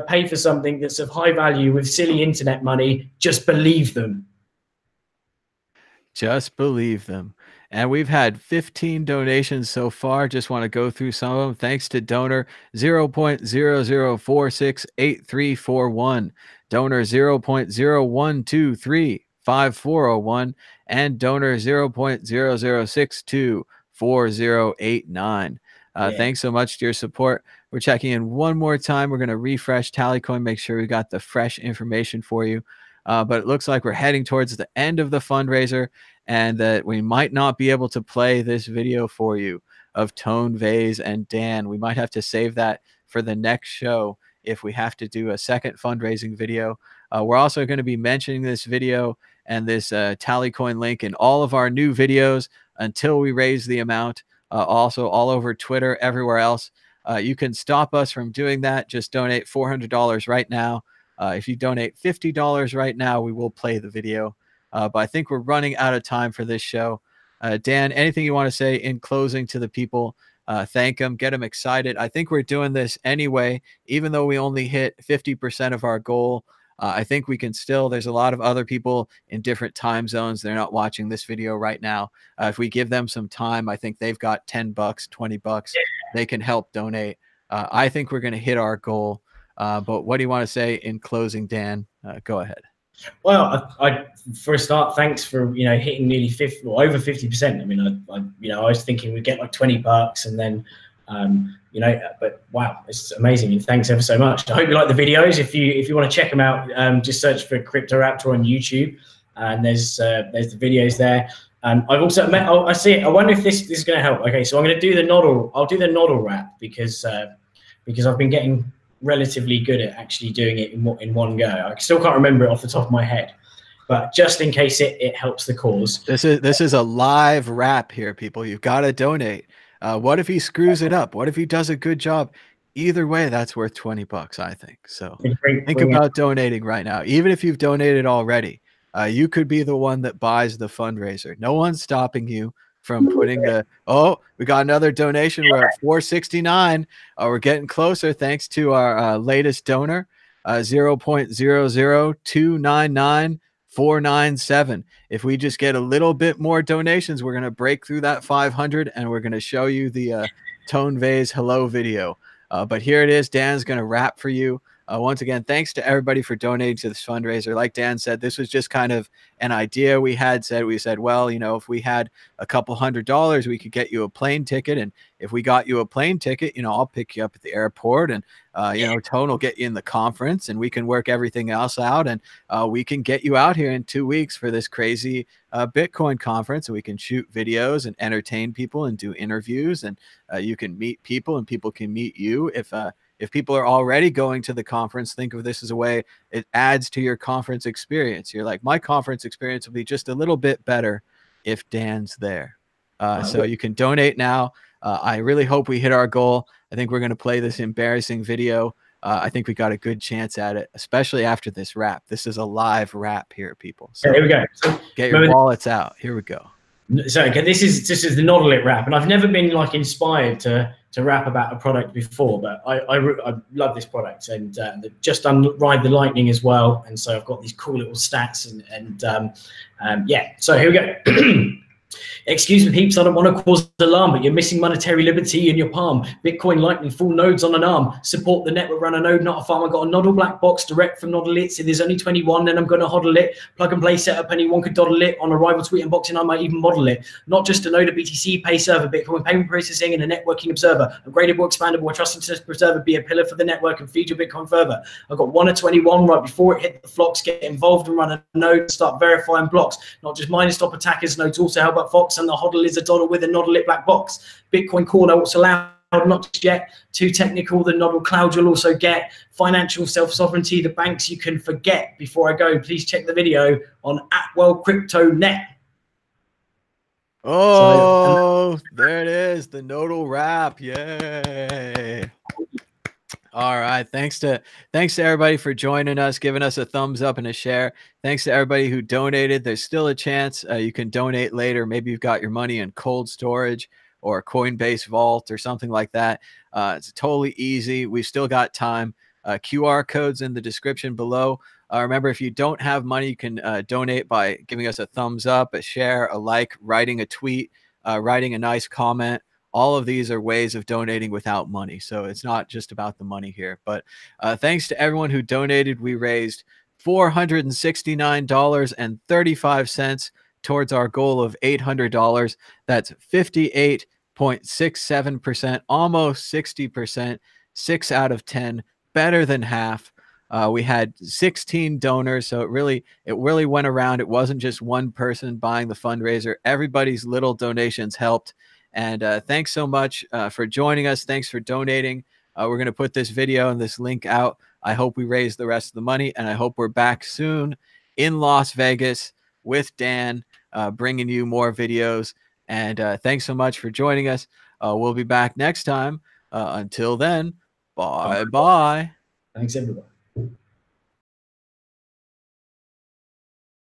pay for something that's of high value with silly internet money, just believe them. Just believe them. And we've had 15 donations so far. Just want to go through some of them. Thanks to donor 0.00468341, donor 0.01235401, and donor 0.00624089. Thanks so much to your support. We're checking in one more time. We're going to refresh Tallycoin, make sure we got the fresh information for you. But it looks like we're heading towards the end of the fundraiser, and that we might not be able to play this video for you of Tone Vays and Dan. We might have to save that for the next show if we have to do a second fundraising video. We're also going to be mentioning this video and this Tallycoin link in all of our new videos until we raise the amount. Also all over Twitter, everywhere else. You can stop us from doing that. Just donate $400 right now. If you donate $50 right now, we will play the video. But I think we're running out of time for this show. Dan, anything you want to say in closing to the people? Thank them, get them excited. I think we're doing this anyway, even though we only hit 50% of our goal. I think we can still, there's a lot of other people in different time zones. They're not watching this video right now. If we give them some time, I think they've got $10, $20. They can help donate. I think we're going to hit our goal. But what do you want to say in closing, Dan? Go ahead. Well, for a start, thanks for, hitting nearly 50 or over 50%. I mean, I was thinking we'd get like $20, and then You know, but wow, it's amazing, and thanks ever so much. I hope you like the videos. If you want to check them out, just search for CryptoRaptor on YouTube, and there's the videos there. I've also met. Oh, I see it. I wonder if this is going to help. Okay, so I'm going to do the noddle. I'll do the noddle rap because I've been getting relatively good at actually doing it in one go. I still can't remember it off the top of my head, but just in case it helps the cause. This is a live rap here, people. You've got to donate. What if he screws it up? What if he does a good job? Either way, that's worth 20 bucks, I think. So think about donating right now. Even if you've donated already, you could be the one that buys the fundraiser. No one's stopping you from putting the, oh, we got another donation. We're at 469. We're getting closer thanks to our latest donor, 0.00299,497. If we just get a little bit more donations, we're going to break through that 500 and we're going to show you the Tone Vase hello video. But here it is. Dan's going to rap for you. Once again, thanks to everybody for donating to this fundraiser. Like Dan said, this was just kind of an idea we had. We said, well, you know, if we had a couple $100, we could get you a plane ticket. And if we got you a plane ticket, you know, I'll pick you up at the airport, and you know, Tone will get you in the conference, and we can work everything else out. And we can get you out here in 2 weeks for this crazy Bitcoin conference, and we can shoot videos and entertain people and do interviews, and you can meet people and people can meet you. If people are already going to the conference, think of this as a way it adds to your conference experience. You're like, my conference experience will be just a little bit better if Dan's there. So you can donate now. I really hope we hit our goal. I think we're going to play this embarrassing video. I think we got a good chance at it, especially after this rap. This is a live rap here, people. So here we go. So get your wallets out. Here we go. So again, this is the Noddle It rap, and I've never been like inspired to rap about a product before, but I love this product, and they've just ride the lightning as well, and so I've got these cool little stats, and yeah. So here we go. Excuse me, peeps, I don't want to cause alarm, but you're missing monetary liberty in your palm. Bitcoin Lightning, full nodes on an arm. Support the network, run a node, not a farm. I got a Noddle black box direct from Noddle It. So there's only 21, then I'm going to hodl it. Plug and play setup, anyone could doddle it. On arrival, tweet unboxing, I might even model it. Not just a node, a BTC pay server, Bitcoin payment processing, and a networking observer. Upgradable, expandable, trusting to preserver, be a pillar for the network and feed your Bitcoin further. I got 1 of 21 right before it hit the flocks. Get involved and run a node, start verifying blocks. Not just mine, stop attackers, nodes also help out Fox, and the hodl is a Noddle with a Noddle It black box. Bitcoin Corner, what's allowed, not just yet. Too technical, the Noddle Cloud you'll also get. Financial self-sovereignty, the banks you can forget. Before I go, please check the video on @WorldCryptoNet. Oh, there it is, the Noddle rap. Yay. All right. Thanks to everybody for joining us, giving us a thumbs up and a share. Thanks to everybody who donated. There's still a chance you can donate later. Maybe you've got your money in cold storage or Coinbase Vault or something like that. It's totally easy. We've still got time. QR codes in the description below. Remember, if you don't have money, you can donate by giving us a thumbs up, a share, a like, writing a tweet, writing a nice comment. All of these are ways of donating without money. So it's not just about the money here. But thanks to everyone who donated. We raised $469.35 towards our goal of $800. That's 58.67%, almost 60%, 6 out of 10, better than half. We had 16 donors, so it really went around. It wasn't just one person buying the fundraiser. Everybody's little donations helped. And thanks so much for joining us. Thanks for donating. We're going to put this video and this link out. I hope we raise the rest of the money, and I hope we're back soon in Las Vegas with Dan, bringing you more videos. And thanks so much for joining us. We'll be back next time. Until then, bye-bye. Thanks, everyone.